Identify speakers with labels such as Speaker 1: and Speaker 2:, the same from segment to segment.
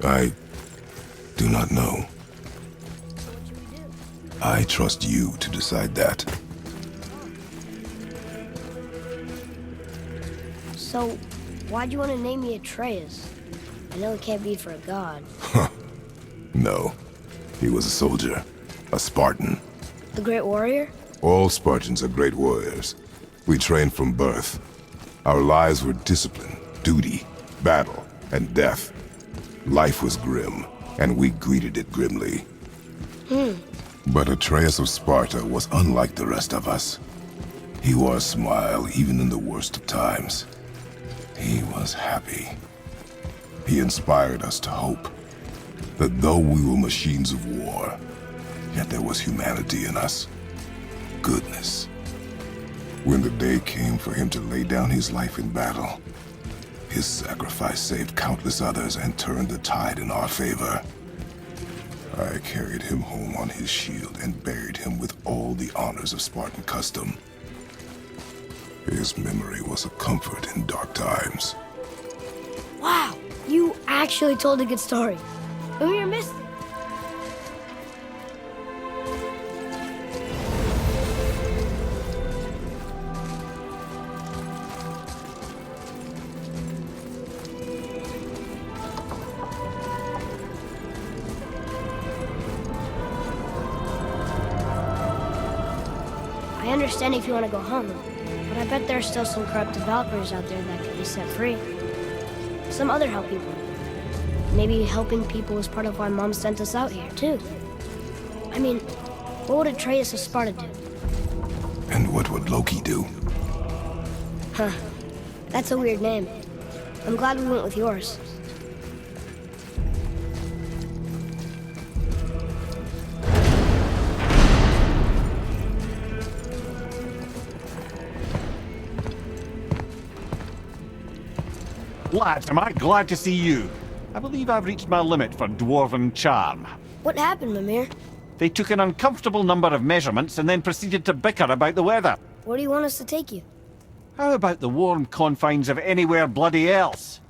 Speaker 1: I do not know.
Speaker 2: So what should we do?
Speaker 1: I trust you to decide that.
Speaker 2: So, why'd you want to name me Atreus? I know it can't be for a god.
Speaker 1: No. He was a soldier. A Spartan.
Speaker 2: The Great Warrior?
Speaker 1: All Spartans are great warriors. We trained from birth. Our lives were discipline, duty, battle, and death. Life was grim, and we greeted it grimly. But Atreus of Sparta was unlike the rest of us. He wore a smile even in the worst of times. He was happy. He inspired us to hope that though we were machines of war, yet there was humanity in us. Goodness. When the day came for him to lay down his life in battle, his sacrifice saved countless others and turned the tide in our favor. I carried him home on his shield and buried him with all the honors of Spartan custom. His memory was a comfort in dark times.
Speaker 2: Wow! You actually told a good story. And we were missing. I understand if you want to go home, but I bet there are still some corrupt developers out there that can be set free. Some other help people. Maybe helping people is part of why Mom sent us out here, too. I mean, what would Atreus of Sparta do?
Speaker 1: And what would Loki do?
Speaker 2: Huh. That's a weird name. I'm glad we went with yours.
Speaker 3: Lads, am I glad to see you. I believe I've reached my limit for dwarven charm.
Speaker 2: What happened, Mimir?
Speaker 3: They took an uncomfortable number of measurements and then proceeded to bicker about the weather.
Speaker 2: Where do you want us to take you?
Speaker 3: How about the warm confines of anywhere bloody else?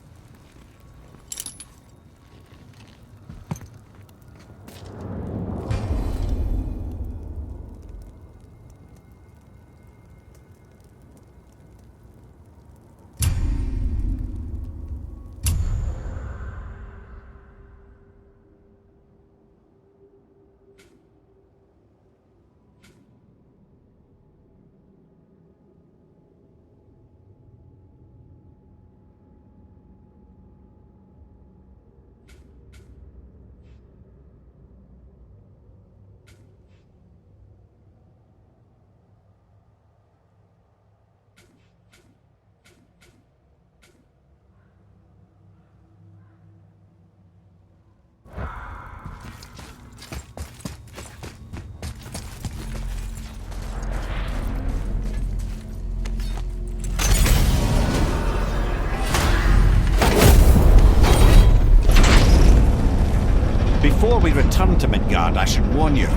Speaker 3: Before we return to Midgard, I should warn you,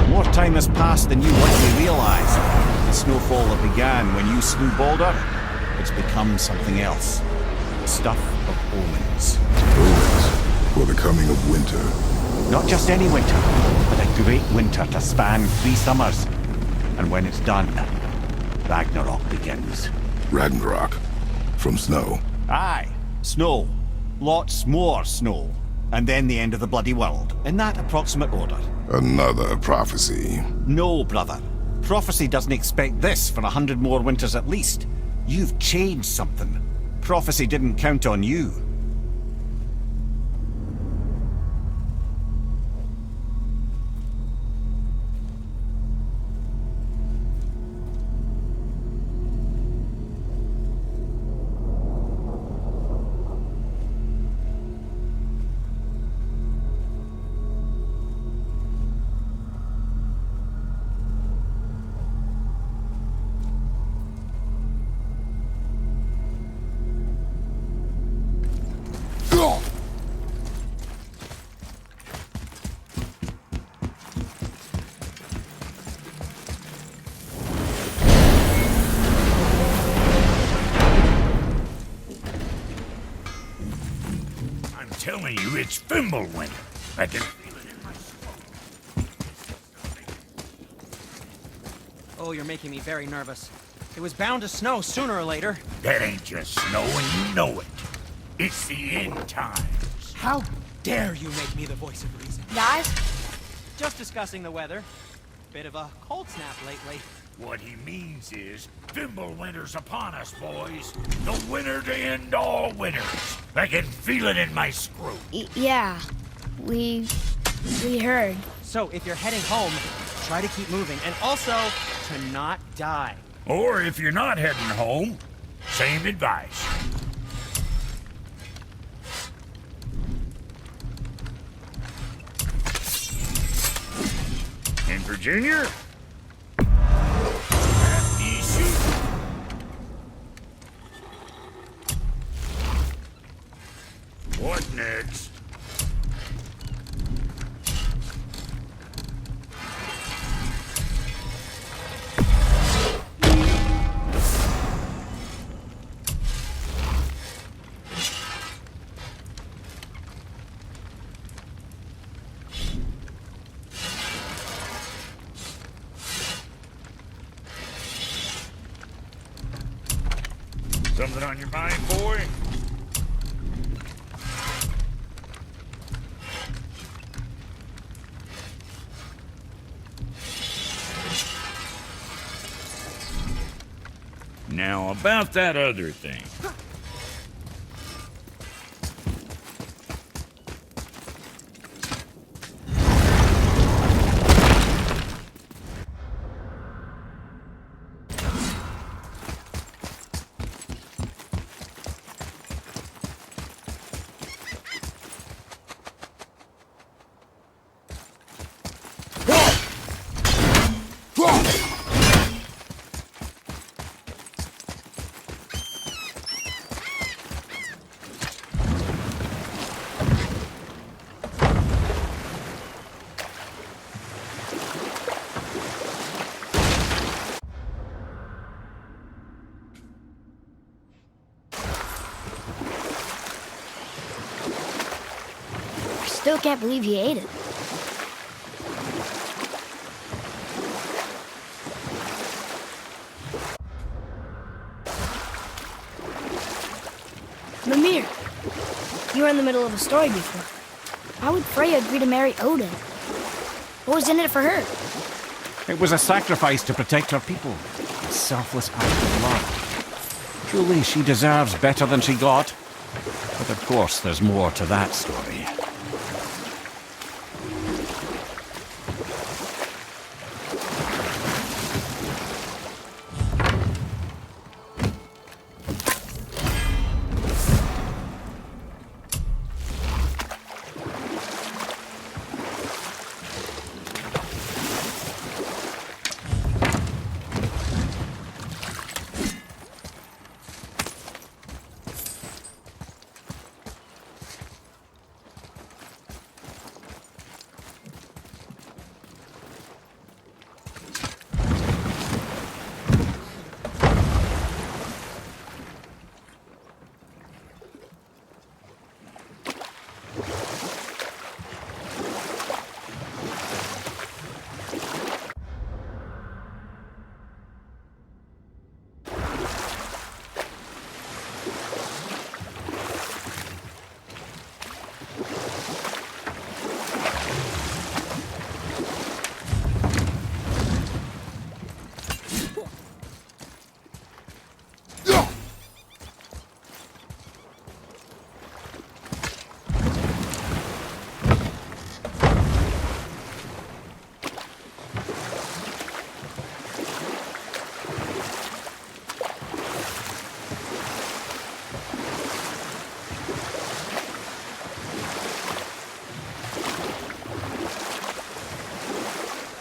Speaker 3: more time has passed than you likely realize. The snowfall that began when you slew Balder, it's become something else. Stuff of omens.
Speaker 1: Omens for the coming of winter.
Speaker 3: Not just any winter, but a great winter to span 3 summers. And when it's done, Ragnarok begins.
Speaker 1: Ragnarok. From snow.
Speaker 3: Aye, snow. Lots more snow. And then the end of the bloody world, in that approximate order.
Speaker 1: Another prophecy.
Speaker 3: No, brother. Prophecy doesn't expect this for 100 more winters at least. You've changed something. Prophecy didn't count on you.
Speaker 4: telling you, it's thimble winter. I can feel it in my soul.
Speaker 5: Oh, you're making me very nervous. It was bound to snow sooner or later.
Speaker 4: That ain't just snow, and you know it. It's the end times.
Speaker 5: How dare you make me the voice of reason?
Speaker 2: Guys,
Speaker 5: Just discussing the weather. Bit of a cold snap lately.
Speaker 4: What he means is, thimble winter's upon us, boys. The winter to end all winters. I can feel it in my screw.
Speaker 2: yeah, we heard.
Speaker 5: So if you're heading home, try to keep moving, and also to not die.
Speaker 4: Or if you're not heading home, same advice. And for Junior, happy shooting. What next? Something on your mind, boy? Now, about that other thing.
Speaker 2: Still can't believe he ate it. Mimir, you were in the middle of a story before. Why would Freya agree to marry Odin? What was in it for her?
Speaker 3: It was a sacrifice to protect her people. A selfless act of love. Truly, she deserves better than she got. But of course, there's more to that story.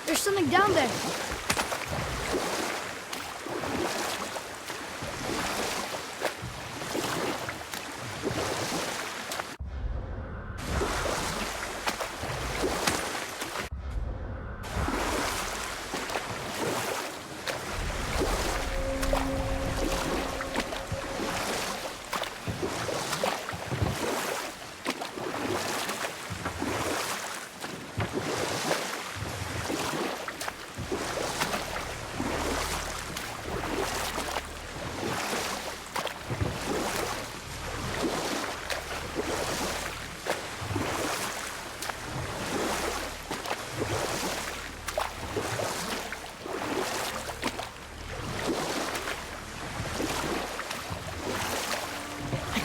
Speaker 2: There's something down there.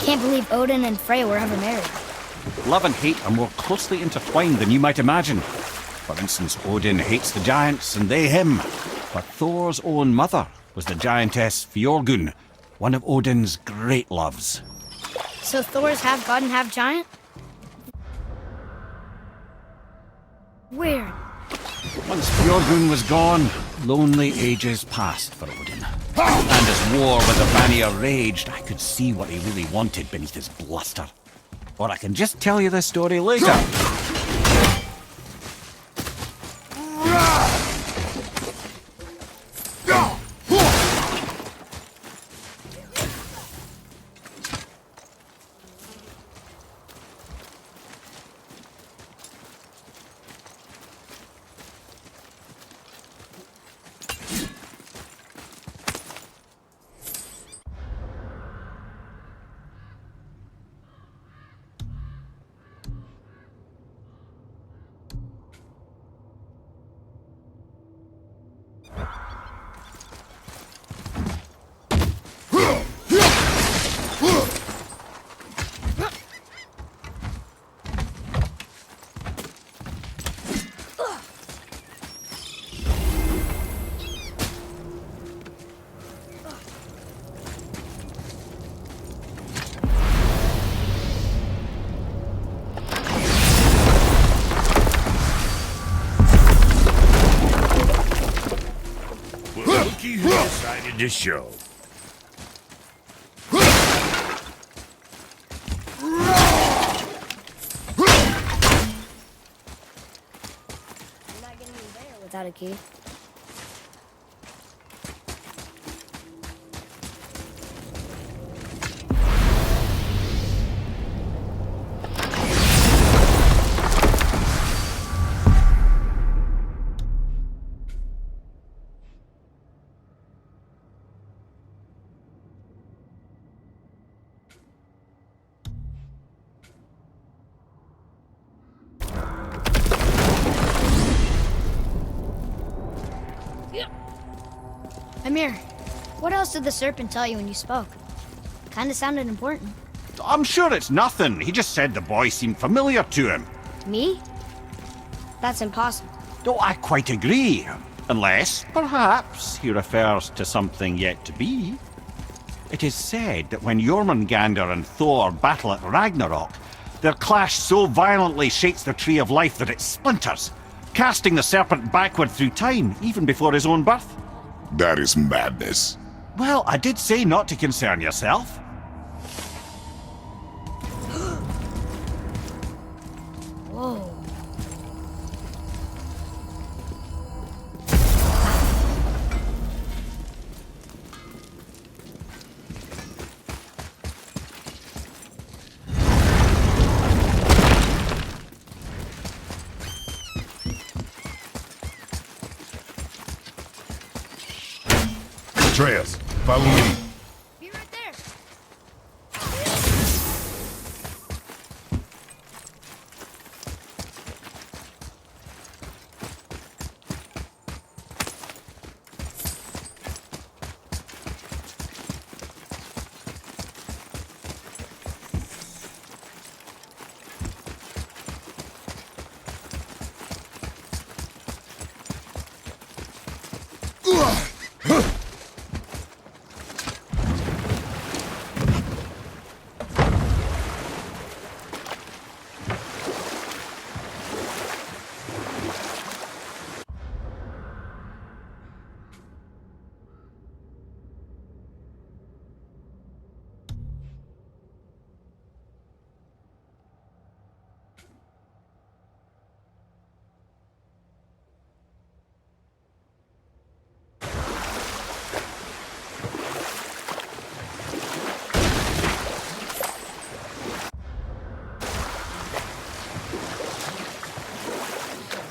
Speaker 2: can't believe Odin and Freya were ever married.
Speaker 3: Love and hate are more closely intertwined than you might imagine. For instance, Odin hates the giants and they him. But Thor's own mother was the giantess Fjorgun, one of Odin's great loves.
Speaker 2: So Thor's half god and half giant? Weird.
Speaker 3: Once Fjorgun was gone, lonely ages passed for Odin. And as war with the Vanir raged, I could see what he really wanted beneath his bluster. Or I can just tell you the story later.
Speaker 4: Who decided to show?
Speaker 2: You're not getting me there without a key. Amir, what else did the serpent tell you when you spoke? Kinda sounded important.
Speaker 3: I'm sure it's nothing. He just said the boy seemed familiar to him.
Speaker 2: Me? That's impossible.
Speaker 3: Oh, I quite agree. Unless, perhaps, he refers to something yet to be. It is said that when Jormungandr and Thor battle at Ragnarok, their clash so violently shakes the tree of life that it splinters, casting the serpent backward through time, even before his own birth.
Speaker 1: That is madness.
Speaker 3: Well, I did say not to concern yourself.
Speaker 2: Whoa.
Speaker 1: Atreus, follow me.
Speaker 2: Be right there.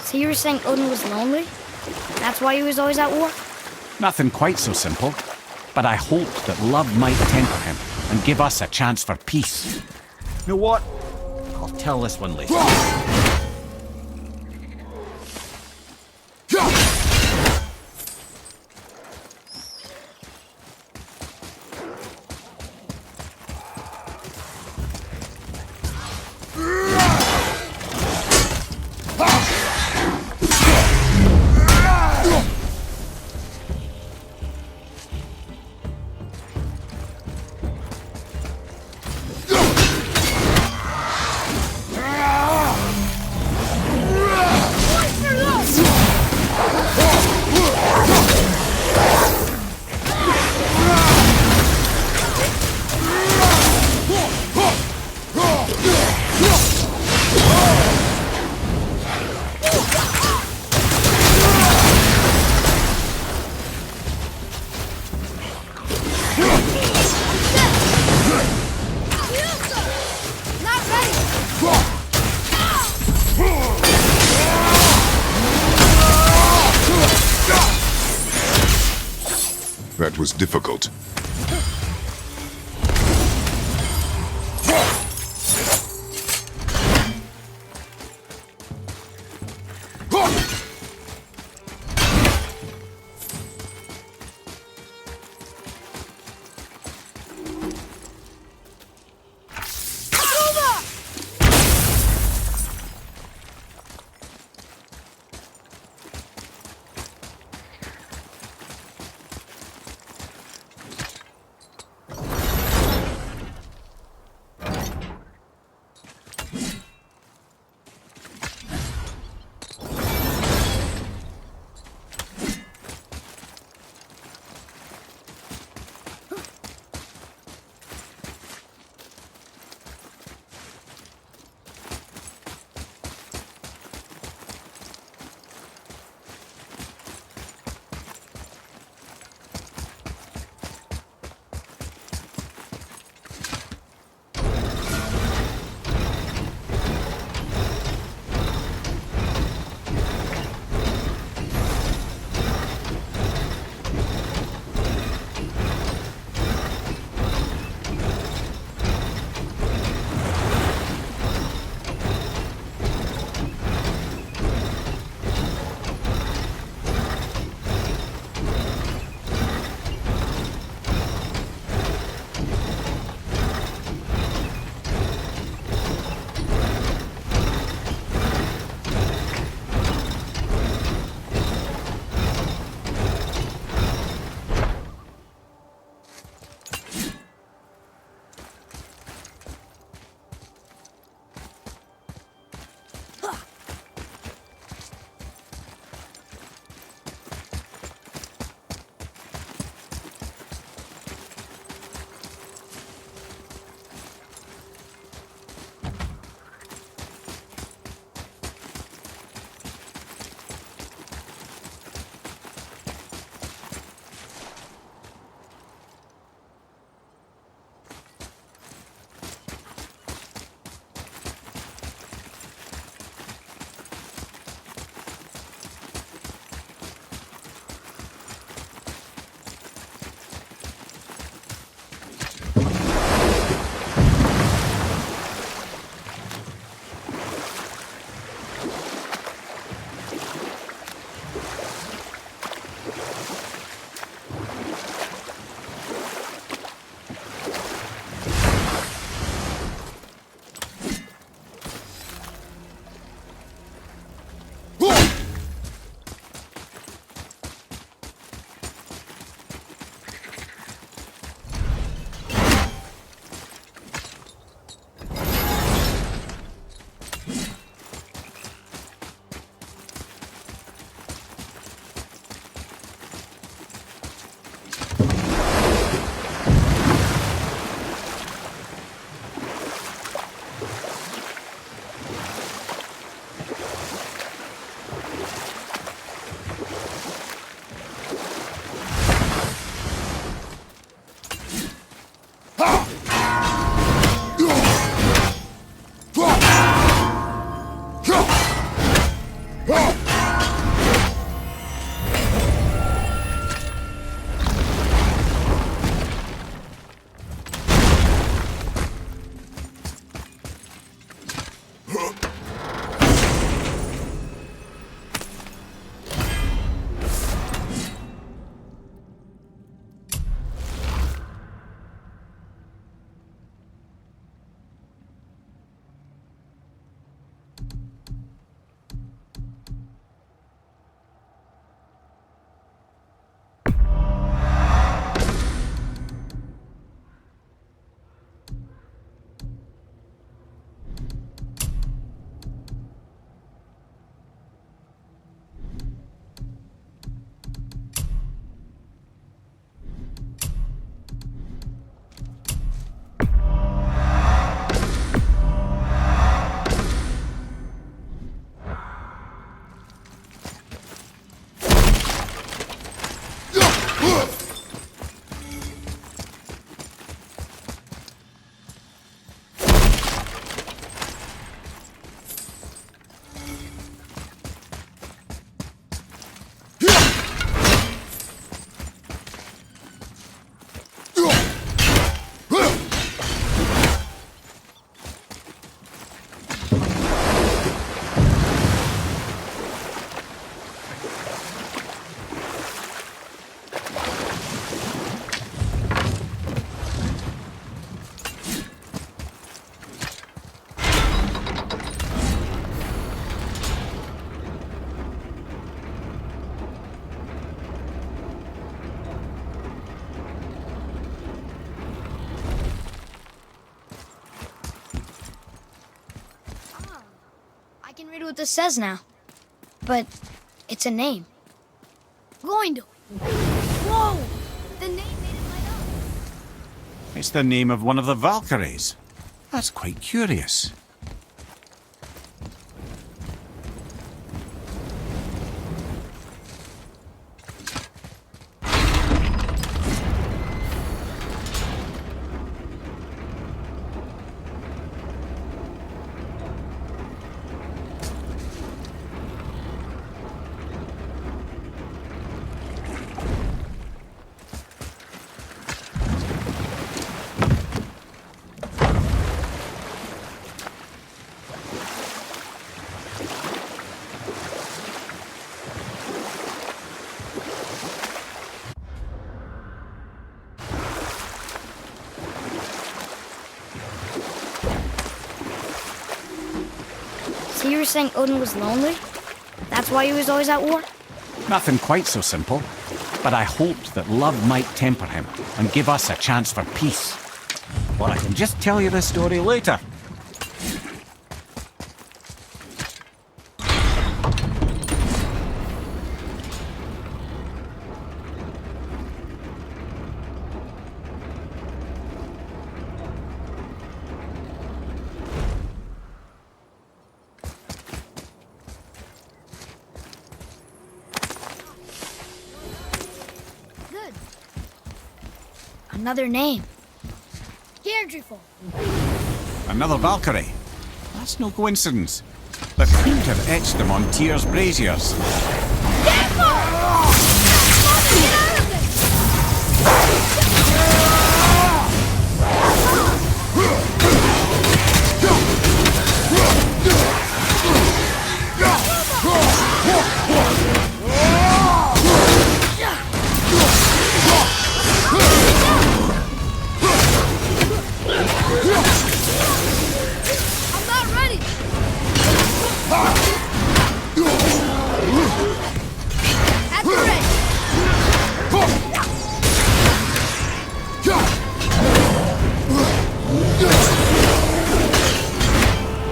Speaker 2: So you were saying Odin was lonely? That's why he was always at war?
Speaker 3: Nothing quite so simple. But I hoped that love might temper him and give us a chance for peace. You know what? I'll tell this one later.
Speaker 1: That was difficult.
Speaker 2: what this says now. But it's a name. Going to. Whoa! The name made it light up.
Speaker 3: It's the name of one of the Valkyries. That's quite curious.
Speaker 2: So you were saying Odin was lonely? That's why he was always at war?
Speaker 3: Nothing quite so simple, but I hoped that love might temper him and give us a chance for peace. Or I can just tell you the story later.
Speaker 2: Good. Another name. Deirdreful.
Speaker 3: Another Valkyrie. That's no coincidence. The couldn't have etched them on Tyr's braziers.
Speaker 2: I'm not ready. At the ready.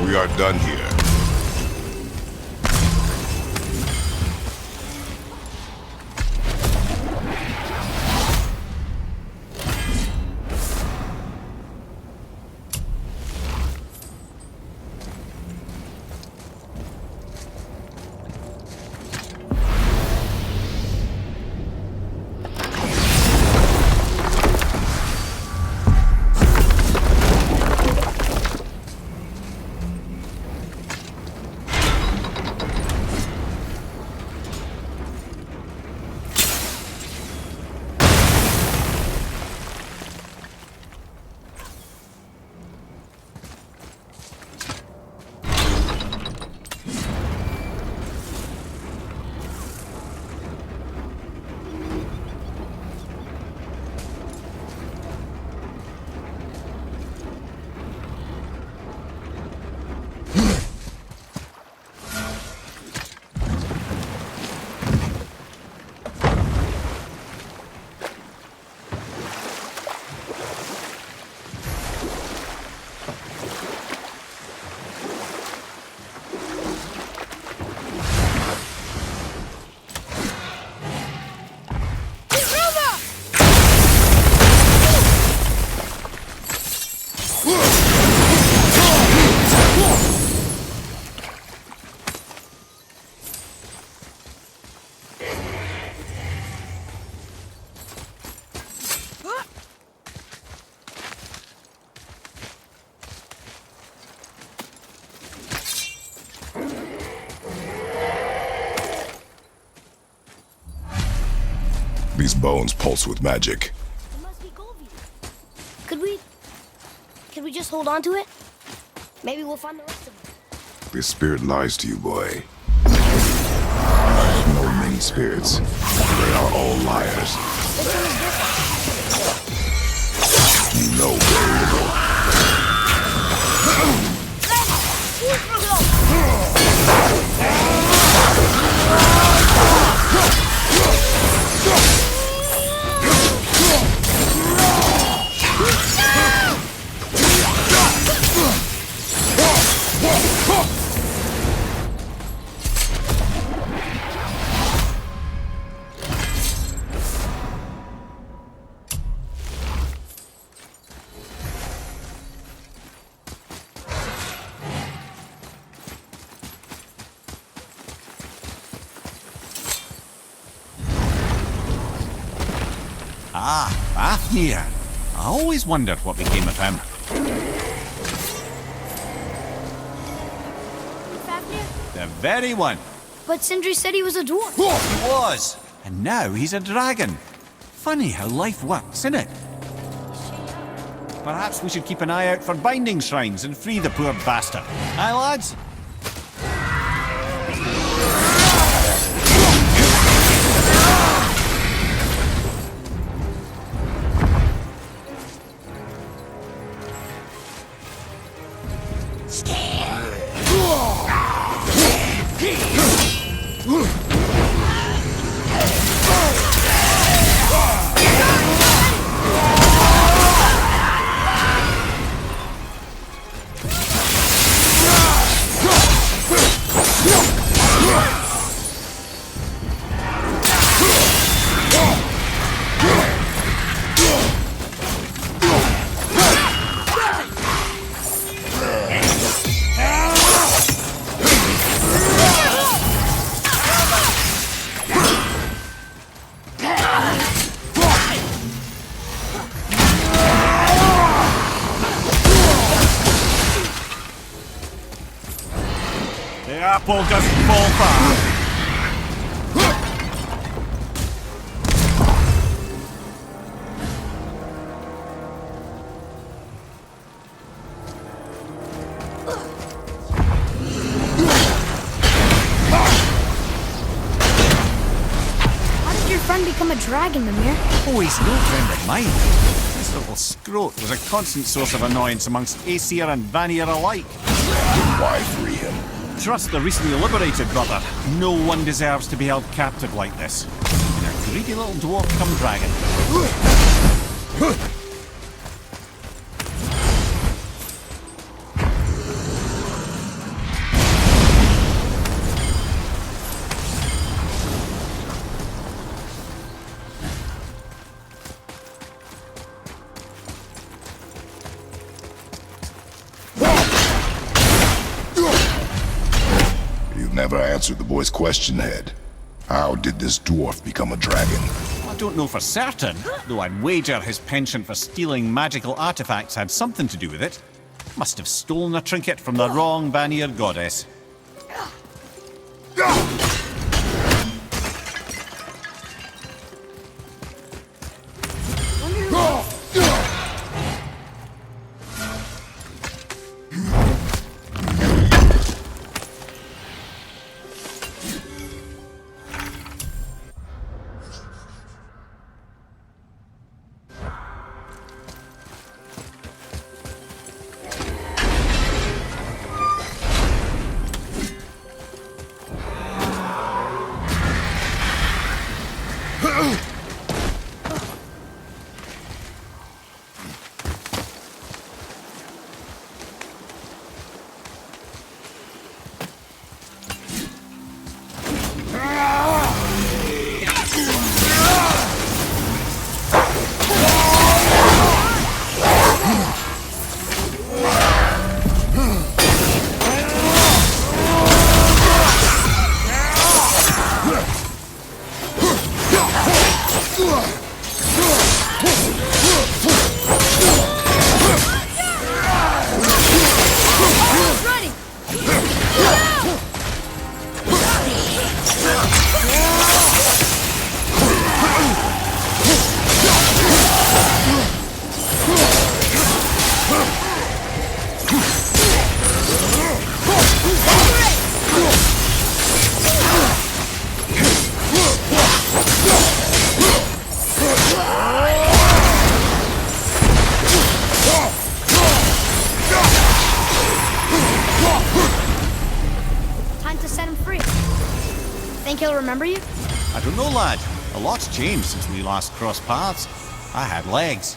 Speaker 1: We are done here. These bones pulse with magic.
Speaker 2: It must be Golby. Could we just hold on to it? Maybe we'll find the rest of it.
Speaker 1: This spirit lies to you, boy. I have no many spirits. They are all liars.
Speaker 2: This one is different.
Speaker 1: You know very little.
Speaker 3: Ah, Fafnir. I always wondered what became of him.
Speaker 2: Fafnir?
Speaker 3: The very one.
Speaker 2: But Sindri said he was a dwarf.
Speaker 3: He was. And now he's a dragon. Funny how life works, isn't it? Perhaps we should keep an eye out for binding shrines and free the poor bastard. Aye, lads? The apple doesn't fall far.
Speaker 2: How did your friend become a dragon, Mimir?
Speaker 3: Oh, he's no friend of mine. This little scrote was a constant source of annoyance amongst Aesir and Vanir alike.
Speaker 1: Why free him?
Speaker 3: Trust the recently liberated, brother. No one deserves to be held captive like this. And a greedy little dwarf come dragon.
Speaker 1: Never answered the boy's question, Head. How did this dwarf become a dragon?
Speaker 3: I don't know for certain, though I'd wager his penchant for stealing magical artifacts had something to do with it. Must have stolen a trinket from the wrong Vanir goddess.
Speaker 2: He'll remember you?
Speaker 3: I don't know, lad. A lot's changed since we last crossed paths. I had legs.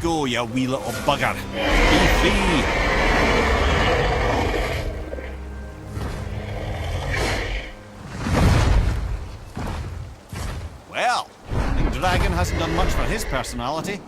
Speaker 3: go, you wee little bugger. Be free. Well, the dragon hasn't done much for his personality.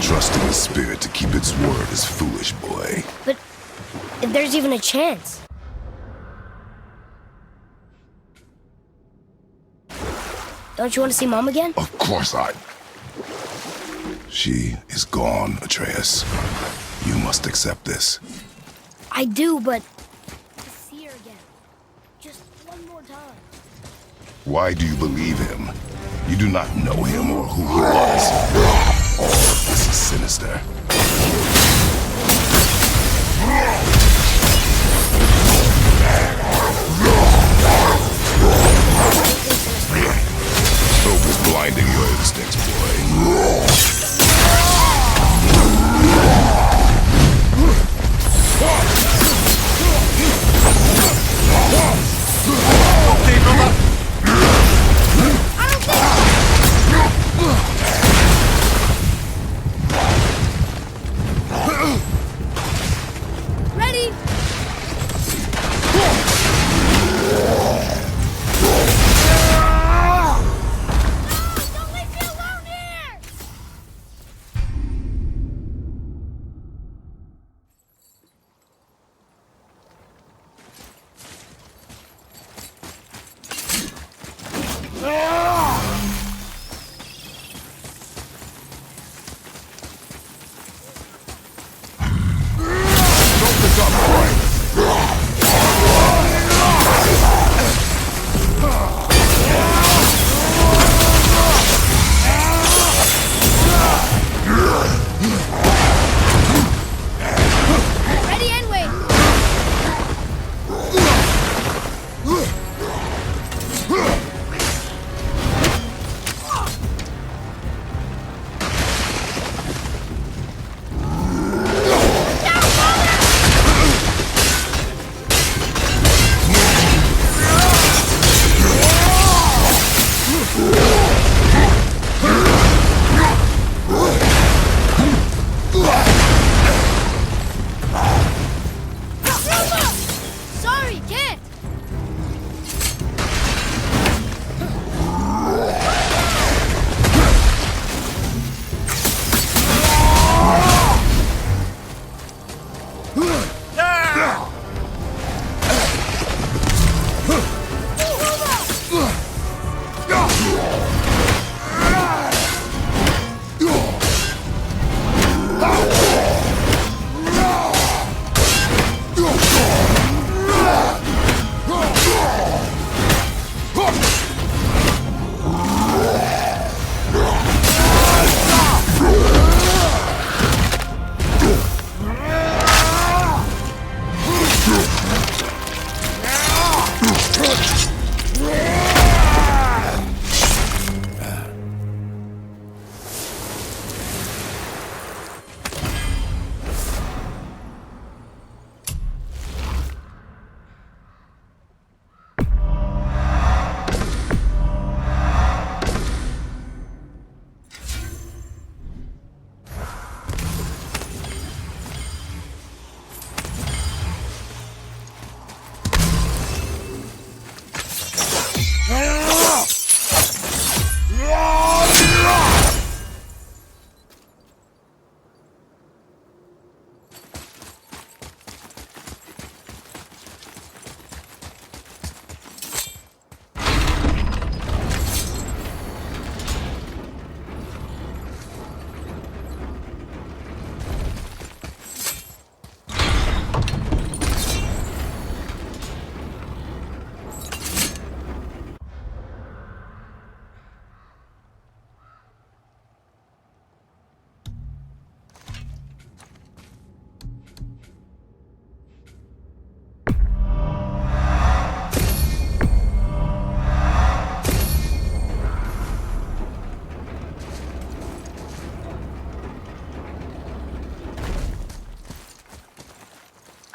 Speaker 1: Trusting the spirit to keep its word is foolish, boy.
Speaker 2: But if there's even a chance. Don't you want to see Mom again?
Speaker 1: Of course I... She is gone, Atreus. You must accept this.
Speaker 2: I do, but... to see her again. Just one more time.
Speaker 1: Why do you believe him? You do not know him or who he was. This is sinister. Hope is blinding your instincts, boy.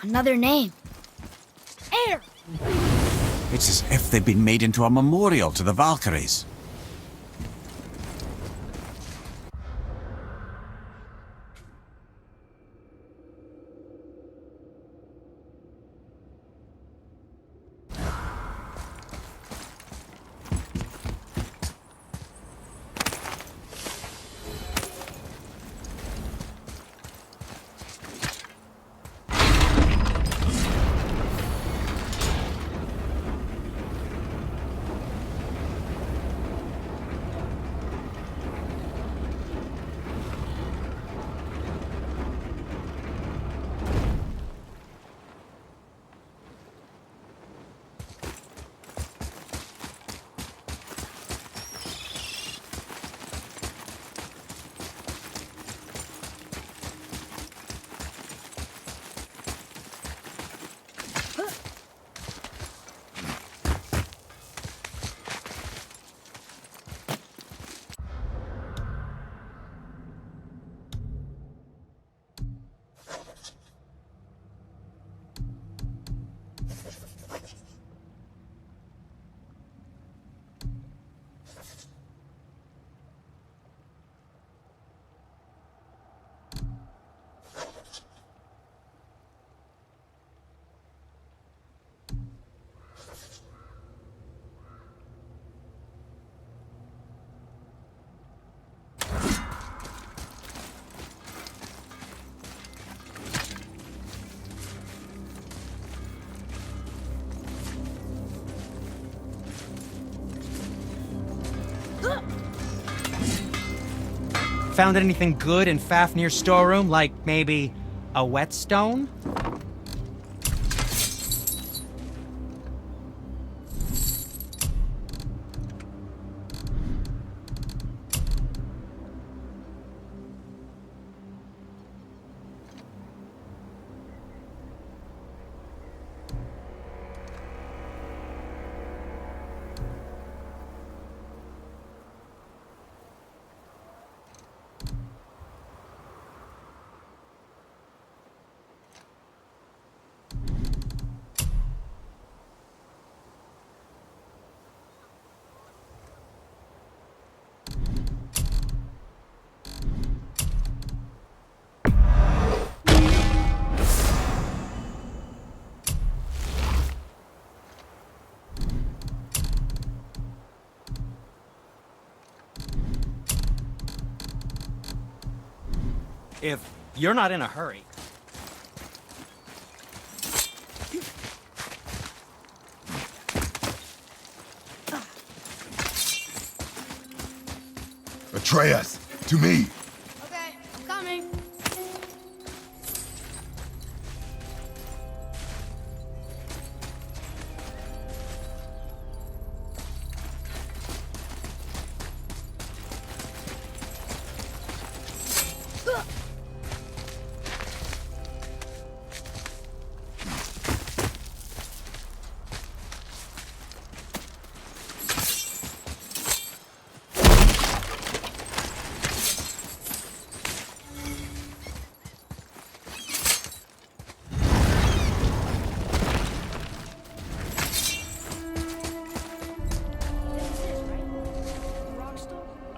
Speaker 6: Another name. Air!
Speaker 3: It's as if they've been made into a memorial to the Valkyries.
Speaker 5: Found anything good in Fafnir's storeroom, like maybe a whetstone? If you're not in a hurry.
Speaker 1: Atreus, to me.
Speaker 2: Okay, I'm coming.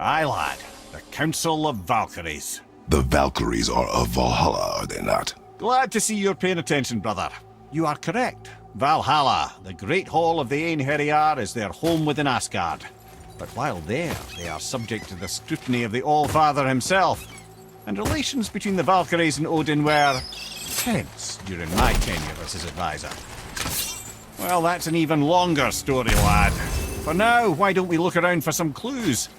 Speaker 3: Aye, lad. The Council of Valkyries.
Speaker 1: The Valkyries are of Valhalla, are they not?
Speaker 3: Glad to see you're paying attention, brother. You are correct. Valhalla, the great hall of the Einherjar, is their home within Asgard. But while there, they are subject to the scrutiny of the All-Father himself. And relations between the Valkyries and Odin were tense during my tenure as his advisor. Well, that's an even longer story, lad. For now, why don't we look around for some clues?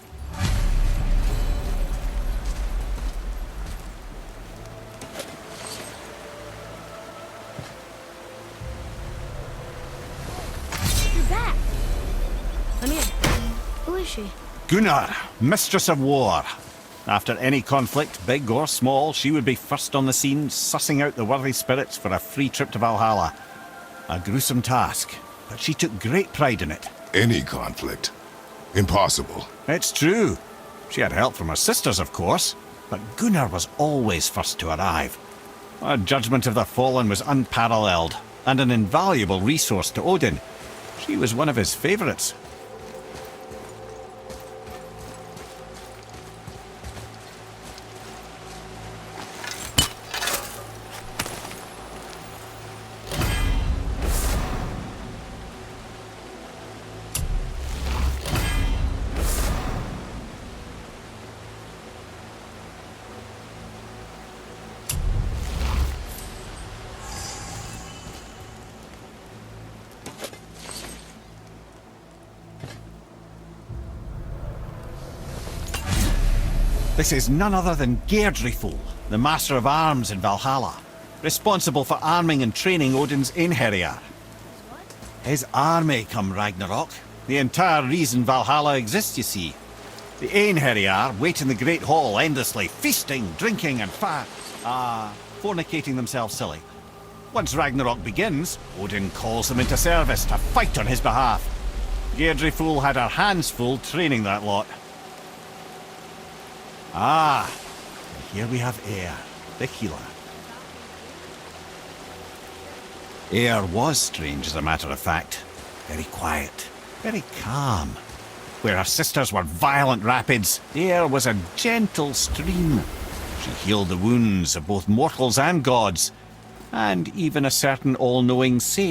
Speaker 2: You're back. Come here. Who is she?
Speaker 3: Gunnar, Mistress of War. After any conflict, big or small, she would be first on the scene, sussing out the worthy spirits for a free trip to Valhalla. A gruesome task, but she took great pride in it.
Speaker 1: Any conflict. Impossible.
Speaker 3: It's true. She had help from her sisters, of course, but Gunnar was always first to arrive. Her judgment of the fallen was unparalleled, and an invaluable resource to Odin. She was one of his favourites. This is none other than Geirdriful, the master of arms in Valhalla, responsible for arming and training Odin's Einherjar. His army come Ragnarok, the entire reason Valhalla exists, you see. The Einherjar wait in the Great Hall endlessly, feasting, drinking and fornicating themselves silly. Once Ragnarok begins, Odin calls them into service to fight on his behalf. Geirdriful had her hands full training that lot. Ah, here we have Eir, the healer. Eir was strange, as a matter of fact. Very quiet, very calm. Where her sisters were violent rapids, Eir was a gentle stream. She healed the wounds of both mortals and gods, and even a certain all-knowing sage.